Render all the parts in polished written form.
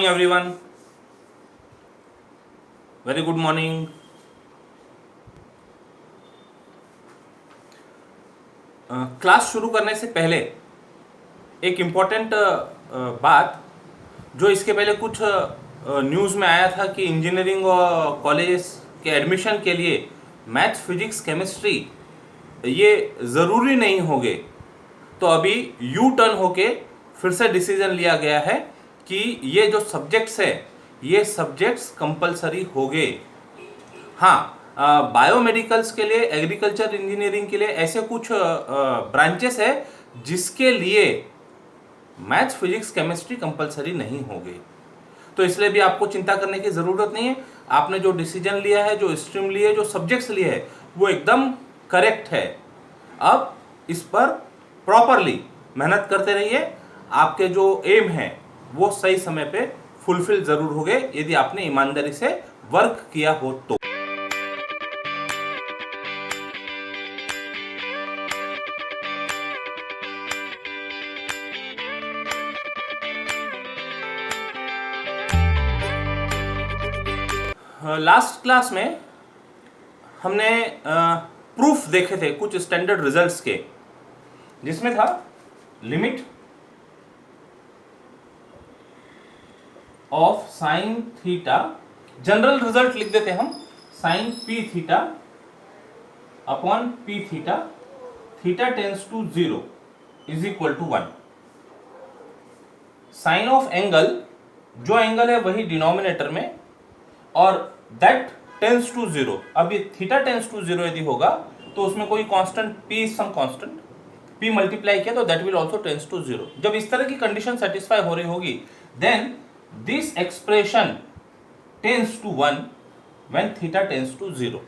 Morning everyone, very good morning. Class शुरू करने से पहले एक इम्पॉर्टेंट बात, जो इसके पहले कुछ न्यूज़ में आया था कि इंजीनियरिंग और कॉलेज के एडमिशन के लिए मैथ्स, फिजिक्स, केमिस्ट्री ये ज़रूरी नहीं होंगे। तो अभी यू टर्न होके फिर से डिसीजन लिया गया है कि ये जो सब्जेक्ट्स है ये सब्जेक्ट्स कंपलसरी होंगे। हाँ, बायोमेडिकल्स के लिए, एग्रीकल्चर इंजीनियरिंग के लिए ऐसे कुछ ब्रांचेस है जिसके लिए मैथ्स, फिजिक्स, केमिस्ट्री कंपलसरी नहीं होंगे। तो इसलिए भी आपको चिंता करने की ज़रूरत नहीं है। आपने जो डिसीजन लिया है, जो स्ट्रीम लिए है, जो सब्जेक्ट्स लिए है, वो एकदम करेक्ट है। अब इस पर प्रॉपरली मेहनत करते रहिए। आपके जो एम है वो सही समय पे फुलफिल ज़रूर होंगे यदि आपने ईमानदारी से वर्क किया हो तो। लास्ट क्लास में हमने प्रूफ देखे थे कुछ स्टैंडर्ड रिजल्ट्स के, जिसमें था limit of sine theta. General result लिख देते हम, sine P theta upon P theta, theta tends to 0 is equal to 1। Sine of angle, जो एंगल है वही डिनोमिनेटर में, और दैट टेंस टू 0। अब ये थीटा टेंस टू 0 यदि होगा तो उसमें कोई constant p, some constant p multiply किया तो that will also tends to 0। जब इस तरह की कंडीशन सेटिस्फाई हो रही होगी then this expression tends to 1 when theta tends to 0।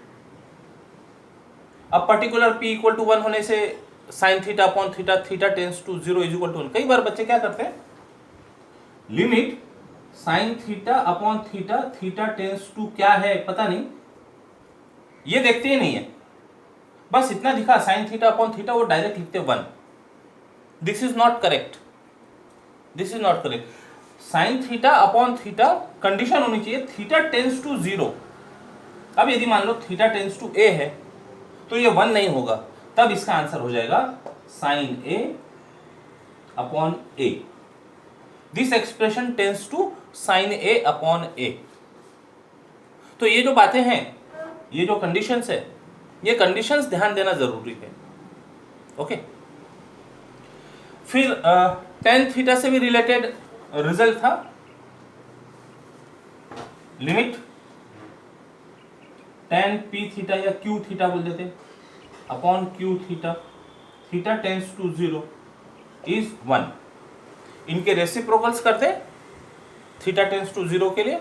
अब पर्टिकुलर p इक्वल टू 1 होने से sine theta upon theta, theta tends to 0 is equal to 1। कई बार बच्चे क्या करते हैं, limit sine theta upon theta, theta tends to क्या है पता नहीं, ये देखते ही नहीं है, बस इतना दिखा साइन थीटा अपॉन थीटा, वो डायरेक्ट लिखते 1। This is not correct, this is not correct. Sign theta upon theta condition होनी चाहिए थीटा टेंस टू 0। अब यदि मान लो थीटा टेंस टू a है तो ये 1 नहीं होगा, तब इसका आंसर हो जाएगा sine a upon a। This expression tends to sine a upon a। तो ये जो बातें हैं, ये जो कंडीशंस है, ये कंडीशंस ध्यान देना जरूरी है। ओके, फिर टेन थीटा से भी रिलेटेड रिजल्ट था, लिमिट टेन पी थीटा या क्यू थीटा बोल देते upon Q theta, theta tends to 0 is 1। इनके रेसिप्रोकल्स करते थीटा टेंस टू 0 के लिए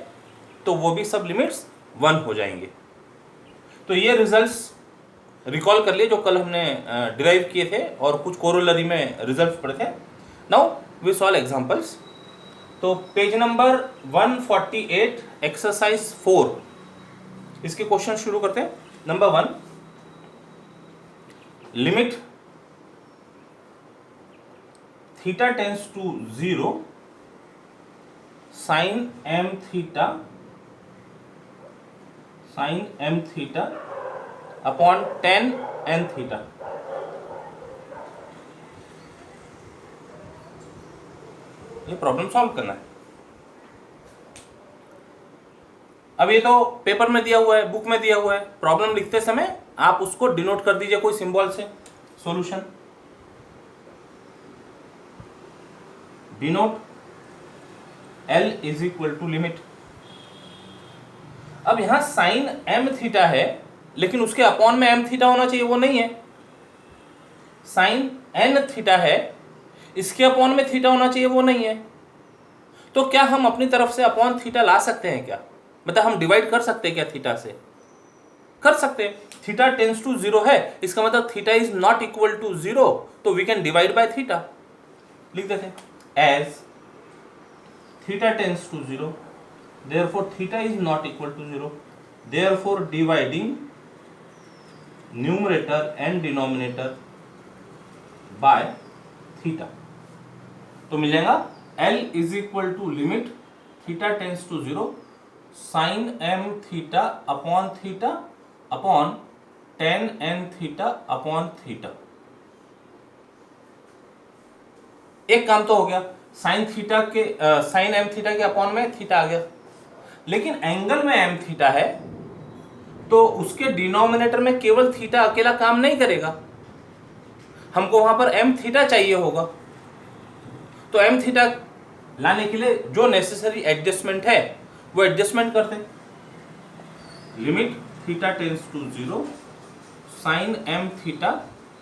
तो वो भी सब लिमिट्स 1 हो जाएंगे। तो ये रिजल्ट्स रिकॉल कर लिए जो कल हमने डिराइव किए थे और कुछ कोरोलरी में रिजल्ट्स पढ़े थे। Now we solve examples. तो पेज नंबर 148 एक्सरसाइज 4, इसके क्वेश्चन शुरू करते हैं। Number 1, limit theta tends to 0 sine m थीटा, sine m theta upon tan n theta. ये प्रॉब्लम सॉल्व करना है। अब ये तो पेपर में दिया हुआ है, बुक में दिया हुआ है। प्रॉब्लम लिखते समय आप उसको डिनोट कर दीजिए कोई सिंबल से। Solution denote L is equal to limit. अब यहां साइन m थीटा है लेकिन उसके अपॉन में m थीटा होना चाहिए, वो नहीं है। साइन n थीटा है, इसके अपॉन में थीटा होना चाहिए, वो नहीं है। तो क्या हम अपनी तरफ से अपॉन थीटा ला सकते हैं क्या? मतलब हम डिवाइड कर सकते हैं क्या थीटा से? कर सकते हैं। थीटा टेंस टू 0 है, इसका मतलब theta is not equal to 0, तो we can divide by theta. लिख देते हैं as theta tends to 0, therefore theta is not equal to 0, therefore dividing numerator and denominator by theta, तो मिल जाएगा L is equal to limit theta tends to 0 sine m theta upon theta upon tan n theta upon theta. एक काम तो हो गया, sine theta के sine m theta के upon में थीटा आ गया, लेकिन एंगल में m थीटा है तो उसके डिनोमिनेटर में केवल थीटा अकेला काम नहीं करेगा, हमको वहां पर m थीटा चाहिए होगा। तो m थीटा लाने के लिए जो नेसेसरी एडजस्टमेंट है वो एडजस्टमेंट करते हैं। Limit theta tends to 0 sine m theta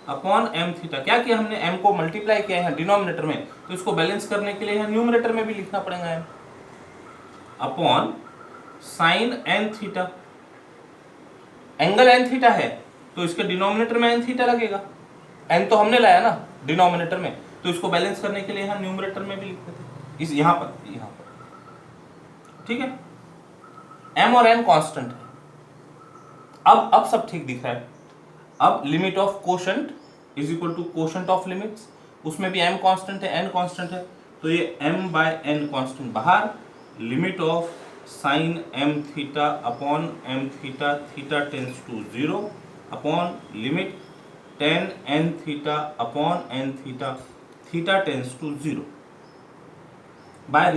upon m theta. क्या किया हमने, m को मल्टीप्लाई किया है डिनोमिनेटर में, तो इसको बैलेंस करने के लिए यहाँ न्यूमरेटर में भी लिखना पड़ेगा m upon sine n theta. Angle n theta है तो इसके डिनोमिनेटर में n थीटा लगेगा, n तो हमने लाया ना डिनोमिनेटर में, तो इसको बैलेंस करने के लिए यहाँ न्यूमरेटर में भी लिख देते इस यहाँ पर। ठीक है, m और n कांस्टेंट है। अब सब ठीक दिख रहा है। अब limit of quotient is equal to quotient of limits, उसमें भी m कांस्टेंट है n कांस्टेंट है, तो ये m बाय n कांस्टेंट बाहर। Limit of sine m theta upon m theta theta tends to 0 upon limit tan n theta upon n theta theta tends to 0 by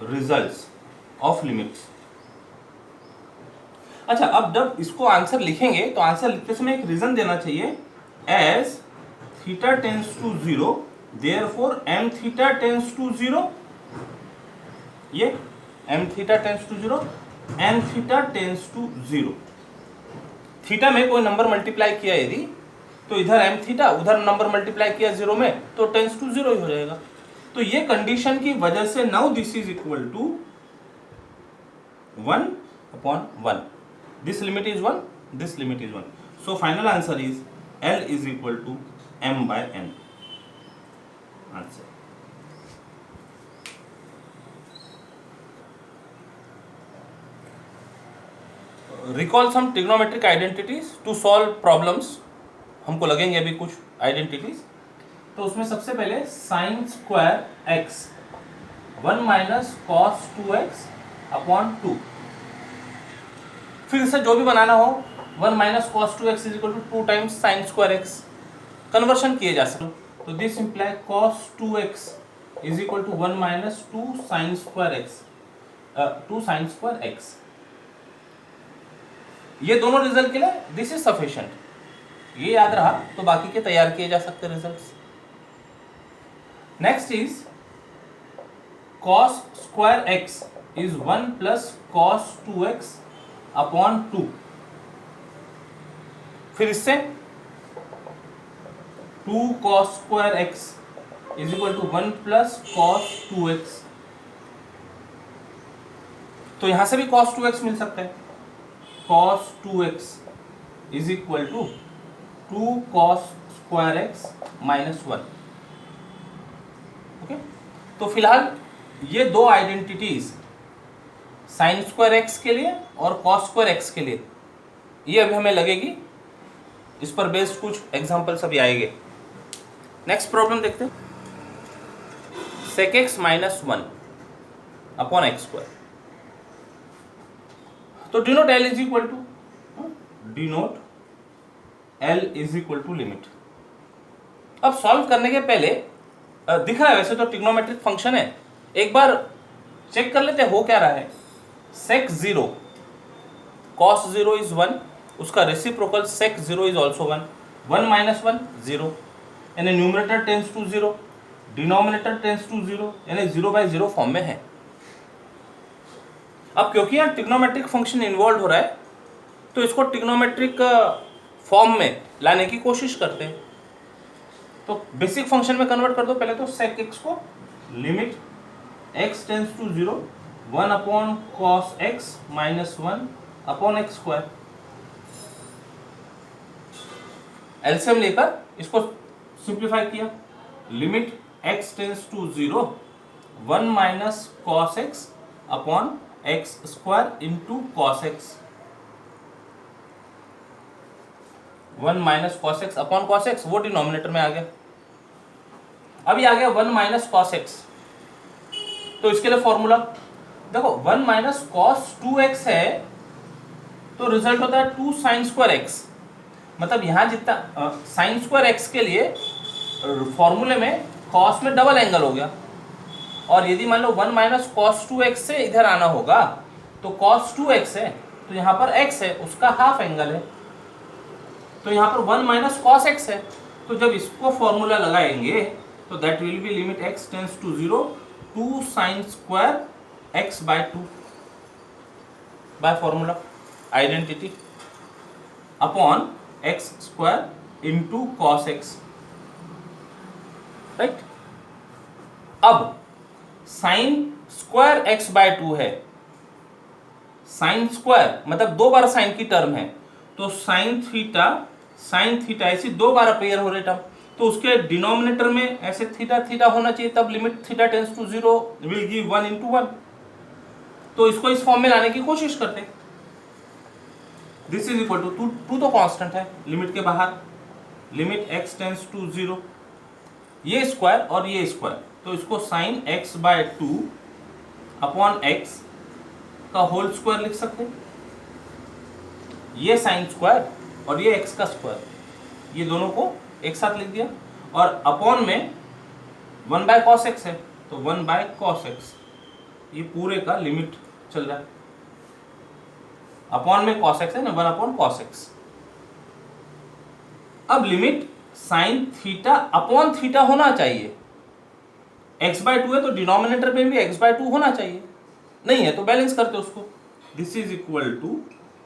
results of limits. अच्छा, अब जब इसको answer लिखेंगे तो आंसर लिखते समय एक रीजन देना चाहिए, as theta tends to 0 therefore m theta tends to 0, ये m theta tends to 0 n theta tends to 0। Theta में कोई नंबर मल्टीप्लाई किया यदि, तो इधर m थीटा उधर नंबर मल्टीप्लाई किया 0 में, तो टेंस टू 0 ही हो जाएगा। तो ये कंडीशन की वजह से now this is equal to 1 upon 1, this limit is 1, this limit is 1, so final answer is L is equal to m by n। Answer recall some trigonometric identities to solve problems. हमको लगेंगे अभी कुछ identities, तो उसमें सबसे पहले sine square x 1 minus cos 2x upon 2। फिर से जो भी बनाना हो 1 minus cos 2x is equal to 2 times sine square x, conversion किए जा सकते। तो this imply cos 2x is equal to 1 minus 2 sine square x, 2 sine square x. ये दोनों रिजल्ट के लिए दिस इज सफिशिएंट, ये याद रहा तो बाकी के तैयार किए जा सकते results. Next is cos square x is 1 plus cos 2x upon 2। फिर इससे 2 cos square x is equal to 1 plus cos 2x, तो यहां से भी cos 2x मिल सकता है। cos 2x is equal to 2 cos square x minus 1। Okay, तो फिलहाल ये दो आइडेंटिटीज साइन स्क्वायर एक्स के लिए और cos स्क्वायर एक्स के लिए ये अभी हमें लगेगी, इस पर बेस्ड कुछ एग्जांपल्स अभी आएंगे। नेक्स्ट प्रॉब्लम देखते हैं, sec x minus 1 upon x square. तो denote L is equal to denote L is equal to limit. अब सॉल्व करने के पहले दिख रहा है वैसे तो ट्रिग्नोमेट्रिक फंक्शन है, एक बार चेक कर लेते हैं हो क्या रहा है। sec 0 cos 0 इज 1, उसका reciprocal sec 0 is also 1, 1 minus 1 0, यानी numerator tends to 0, denominator tends to 0, यानी 0 बाय 0 फॉर्म में है। अब क्योंकि यहाँ ट्रिग्नोमेट्रिक फंक्शन इन्वॉल्व हो रहा है तो इसको ट्रिग्नोमेट्रिक फॉर्म में लाने की कोशिश करते हैं। तो बेसिक फंक्शन में कन्वर्ट कर दो पहले तो sec x को, limit x tends to 0 1 upon cos x minus 1 upon x square. LCM लेकर इसको सिंप्लीफाई किया, limit x tends to 0 1 minus cos x upon x square into cos x, 1 minus cos x upon cos x वो denominator में आ गया। अभी आ गया 1 minus cos x, तो इसके लिए फॉर्मूला देखो 1 माइनस कॉस 2x है तो रिजल्ट होता है 2 साइन स्क्वायर एक्स, मतलब यहां जितना साइन स्क्वायर एक्स के लिए फॉर्मूले में कॉस में डबल एंगल हो गया, और यदि मान लो 1 माइनस कॉस 2x से इधर आना होगा तो कॉस 2x है तो यहाँ पर x है उसका हाफ एंगल है, तो यहाँ पर 1 माइनस कॉस एक्स है, तो जब इसको फॉर्मूला लगाएंगे तो that will be limit x tends to 0 2 sine square x by 2 by formula identity upon x square into cos x, right. अब साइन स्क्वायर x बाय 2 है, साइन स्क्वायर मतलब दो बार साइन की टर्म है, तो साइन थीटा ऐसी दो बार appear हो रहे टर्म, तो उसके डिनोमिनेटर में ऐसे थीटा थीटा होना चाहिए, तब limit theta tends to 0 will give 1 into 1, तो इसको इस फॉर्म में लाने की कोशिश करते हैं। दिस इज इक्वल टू 2 तो कांस्टेंट है लिमिट के बाहर, लिमिट x टेंड्स टू 0 ये स्क्वायर और ये स्क्वायर, तो इसको sine x by 2 upon x का होल स्क्वायर लिख सकते हैं, ये साइन स्क्वायर और ये x का स्क्वायर, ये दोनों को एक साथ लिख दिया, और अपॉन में 1 बाय कॉस एक्स है तो 1 बाय कॉस एक्स, ये पूरे का लिमिट चल रहा है, अपॉन में कॉस एक्स है ना 1 अपॉन कॉस एक्स। अब limit sine theta upon theta होना चाहिए, x बाय 2 है तो डिनोमिनेटर में भी x बाय 2 होना चाहिए, नहीं है तो बैलेंस करते उसको, this is equal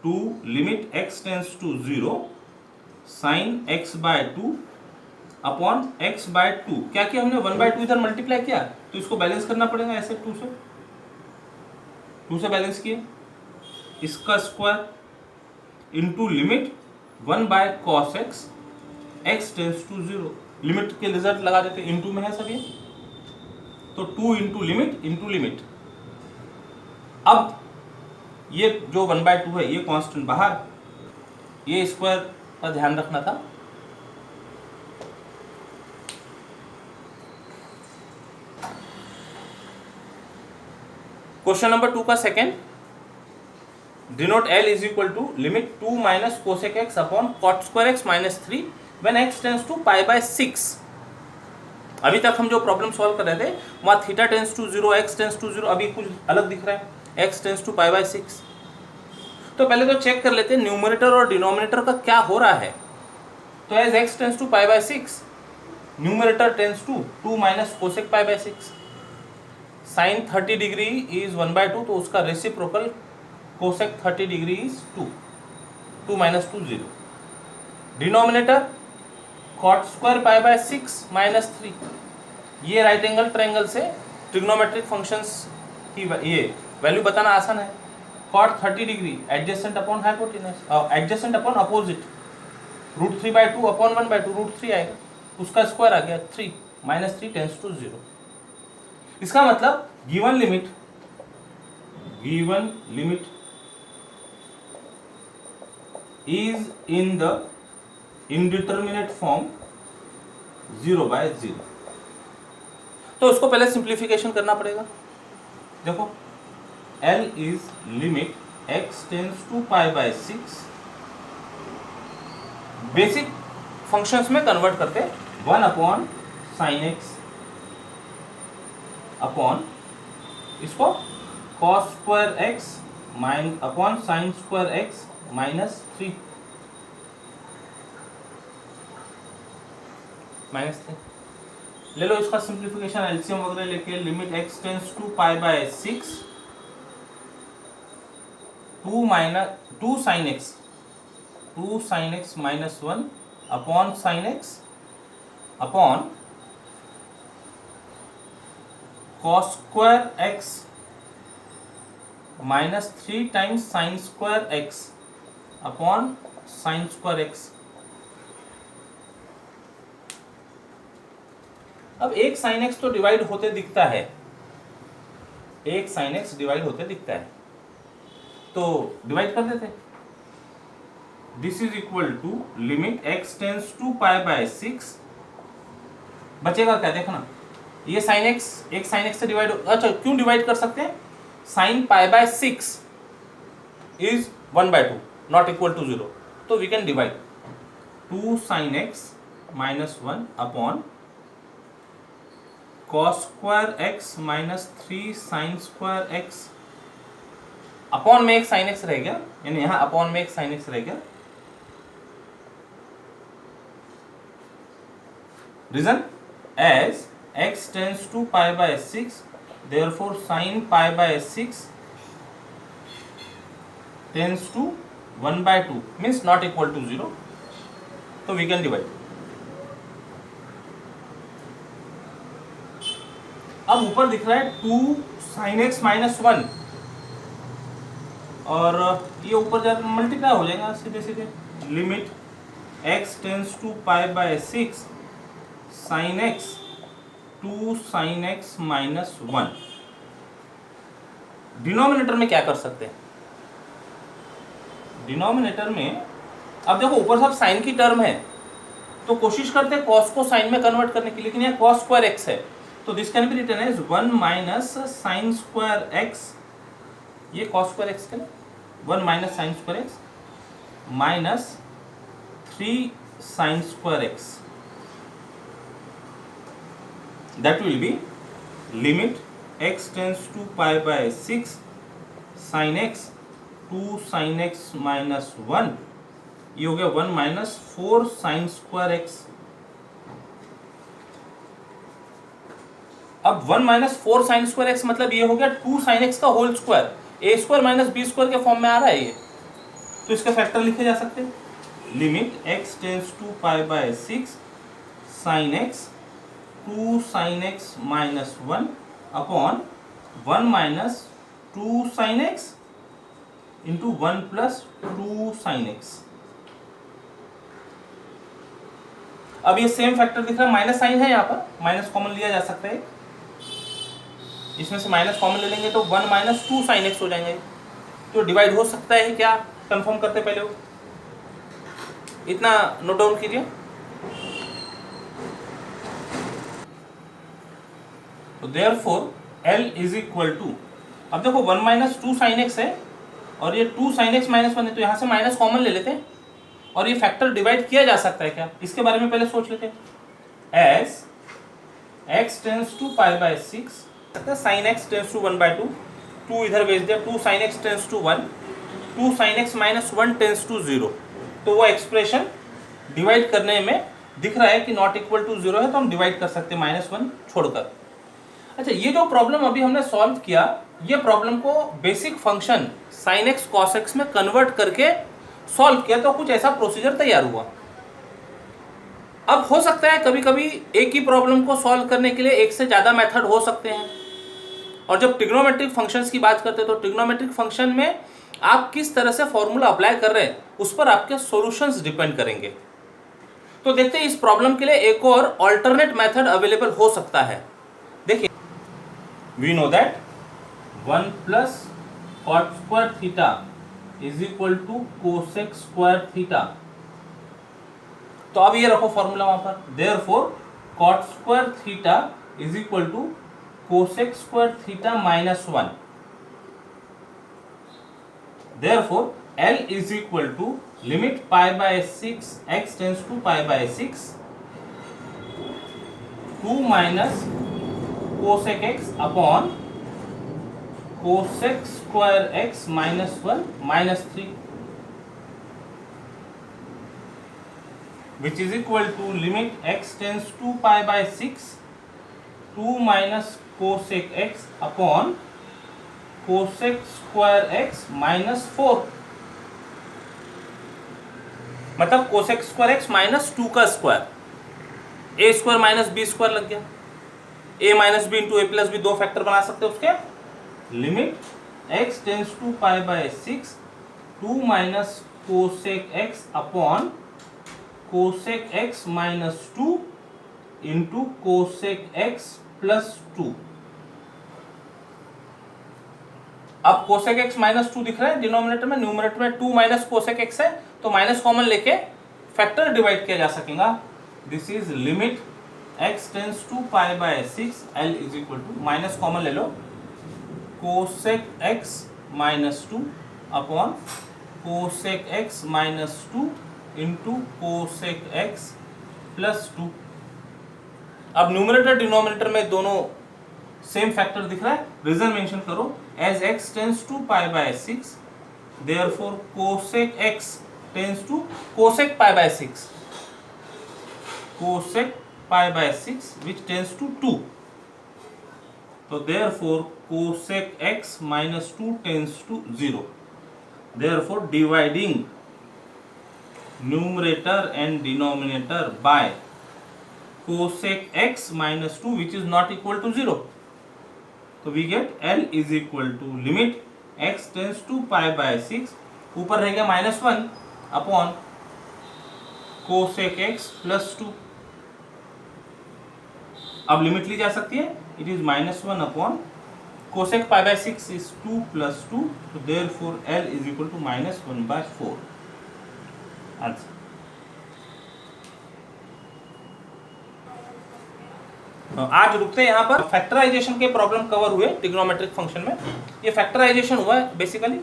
to limit x tends to 0 sine x by 2 upon x by 2, क्या किया हमने 1 बाय 2 इधर मल्टीप्लाई किया तो इसको बैलेंस करना पड़ेगा, ऐसे 2 से बैलेंस किए, इसका square into limit 1 by cos x x tends to 0, limit के रिजल्ट लगा देते, इंटू में है सभी, तो 2 इंटू लिमिट। अब ये जो 1 बाय 2 है ये कांस्टेंट बाहर, ये स्क्वायर का ध्यान रखना था। क्वेश्चन नंबर 2 का second, denote L is equal to limit 2 minus cosec x upon cot square x minus 3 when x tends to pi by 6। अभी तक हम जो प्रॉब्लम सॉल्व कर रहे थे वहां theta tends to 0 x tends to 0, अभी कुछ अलग दिख रहा है, x tends to pi by 6। तो पहले तो चेक कर लेते हैं न्यूमरेटर और डिनोमिनेटर का क्या हो रहा है, तो as x tends to pi by 6 numerator tends to 2 minus cosec pi by 6, sine 30 degree is 1 by 2 तो उसका reciprocal cosec 30 degree is 2 minus 2 0, denominator cot square pi by 6 minus 3, ये राइट एंगल ट्रायंगल से trigonometric functions की ये value बताना आसान है, cot 30 degree adjacent upon hypotenuse adjacent upon opposite, root 3 bye 2 upon 1 by 2 root 3 आएगा, उसका स्क्वायर आ गया 3 माइनस 3 टेंस टू 0। इसका मतलब given limit is in the indeterminate form 0 by 0, तो उसको पहले सिंप्लीफिकेशन करना पड़ेगा। देखो L is limit x tends to pi by 6, basic functions में कन्वर्ट करते 1 अपॉन साइन एक्स अपॉन इसको cos square x minus upon sine square x minus 3 ले लो इसका सिंप्लीफिकेशन एलसीएम वगैरह लेके, लिमिट x tends to pi by 6 2 sine x minus 1 upon sine x upon cos square x minus 3 times sine square x upon sine square x. अब एक sine x तो divide होते दिखता है, एक साइन एक्स डिवाइड होते दिखता है, तो डिवाइड कर देते। This is equal to limit x tends to pi by 6 बचेगा क्या, देखना ये साइन एक्स एक साइन एक्स से डिवाइड, अच्छा क्यों डिवाइड कर सकते हैं, sine pi by 6 is 1/2 not equal to 0, तो we can divide 2 sine x minus 1 upon cos square x minus 3 sine square x, upon में एक साइन एक्स रह गया, यानी यहां अपॉन में एक साइन एक्स रह गया। Reason as x tends to pi by 6 therefore sine pi by 6 tends to 1/2 means not equal to 0, तो वी कैन डिवाइड। अब ऊपर दिख रहा है 2 साइन एक्स माइनस 1 और ये ऊपर जाकर मल्टीप्लाई हो जाएगा सीधे सीधे, limit x tends to pi by 6 sine x 2 sine x minus 1। Denominator में क्या कर सकते हैं, डिनोमिनेटर में अब देखो ऊपर सब साइन की टर्म है, तो कोशिश करते हैं कॉस को साइन में कन्वर्ट करने की, लेकिन यहाँ कॉस स्क्वायर एक्स है, तो this can be written as 1 minus sine square x, ये कॉस स्क्वायर एक्स का 1 minus sine square x minus 3 sine square x, that will be limit x tends to pi by 6 sin x 2 sin x minus 1, ये हो गया 1 minus 4 sign square x. अब 1 minus 4 sign square x मतलब ये हो गया 2 sine x का whole square, ए square minus B square के फॉर्म में आ रहा है ये, तो इसके फैक्टर लिखे जा सकते हैं, limit x tends to pi by 6 sine x 2 sine x minus 1 upon 1 minus 2 sine x into 1 plus 2 sine x. अब ये सेम फैक्टर दिख रहा है, माइनस साइन है यहाँ पर, माइनस कॉमन लिया जा सकता है, इसमें से माइनस कॉमन ले लेंगे तो 1 माइनस 2 साइन एक्स हो जाएंगे, तो डिवाइड हो सकता है क्या, कंफर्म करते पहले वो, इतना नोट डाउन कीजिए। तो therefore L is equal to, अब देखो 1 माइनस 2 साइन एक्स है और ये 2 साइन एक्स माइनस 1 है, तो यहाँ से माइनस कॉमन ले लेते हैं और ये फैक्टर डिवाइड किया जा सकता है क्या, इसके बारे में पहले सोच लेते हैं। As x tends to pi by 6 sine x tends to 1/2, 2 इधर भेज दिया, 2 sine x tends to 1, 2 sine x minus 1 tends to 0, तो वो एक्सप्रेशन डिवाइड करने में दिख रहा है कि नॉट इक्वल टू 0 है, तो हम डिवाइड कर सकते हैं -1 छोड़कर। अच्छा, ये जो प्रॉब्लम अभी हमने सॉल्व किया, ये प्रॉब्लम को basic function sine x cos x में कन्वर्ट करके सॉल्व किया, तो कुछ ऐसा प्रोसीजर तैयार हुआ। अब हो सकता है कभी कभी एक ही प्रॉब्लम को सॉल्व करने के लिए एक से ज़्यादा मेथड हो सकते हैं, और जब ट्रिग्नोमेट्रिक फंक्शंस की बात करते हैं तो ट्रिग्नोमेट्रिक फंक्शन में आप किस तरह से फॉर्मूला अप्लाई कर रहे हैं उस पर आपके सॉल्यूशंस डिपेंड करेंगे। तो देखते हैं इस प्रॉब्लम के लिए एक और अल्टरनेट मेथड अवेलेबल हो सकता है। देखिए, we know that 1 plus cot square theta is equal to cosec square theta, तो अब ये रखो फॉर्मूला वहां पर, therefore cot square theta is equal to cosec square theta minus 1, therefore L is equal to limit pi by 6 x tends to pi by 6 2 minus cosec x upon cosec square x minus 1 minus 3, which is equal to limit x tends to pi by 6 2 minus cosec x upon cosec square x minus 4, मतलब cosec square x minus 2 का square, a square minus b square लग गया, a minus b into a plus b, दो factor बना सकते हैं उसके। Limit x tends to pi by 6 2 minus cosec x upon cosec x minus 2 into cosec x plus 2। अब cosec x minus 2 दिख रहा है डिनोमिनेटर में, न्यूमरेटर में 2 माइनस कोसेक x है, तो माइनस कॉमन लेके फैक्टर डिवाइड किया जा सकेगा। This is limit x tends to pi by 6 l is equal to, minus common ले लो, cosec x minus 2 upon cosec x minus 2 into cosec x plus 2। अब numerator denominator में दोनों same factor दिख रहा है, रीजन मेंशन करो, as x tends to pi by 6 therefore cosec x tends to cosec pi by 6, cosec pi by 6 which tends to 2, तो therefore cosec x minus 2 tends to 0, therefore dividing numerator and denominator by cosec x minus 2 which is not equal to 0, तो we get L is equal to limit x tends to pi by 6, ऊपर रहेगा -1 upon cosec x plus 2। अब limit ली जा सकती है, it is -1 upon cosec pi by 6 is 2 plus 2, so therefore L is equal to -1/4 answer. आज रुकते हैं यहाँ पर, फैक्टराइजेशन के प्रॉब्लम कवर हुए ट्रिग्नोमेट्रिक फंक्शन में, ये फैक्टराइजेशन हुआ है बेसिकली।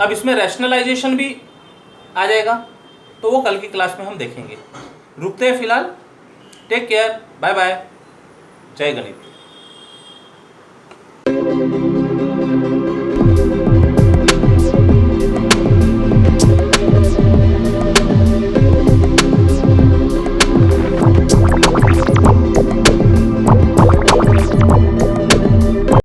अब इसमें रैशनलाइजेशन भी आ जाएगा, तो वो कल की क्लास में हम देखेंगे। रुकते हैं फिलहाल, टेक केयर, बाय बाय, जय गणित।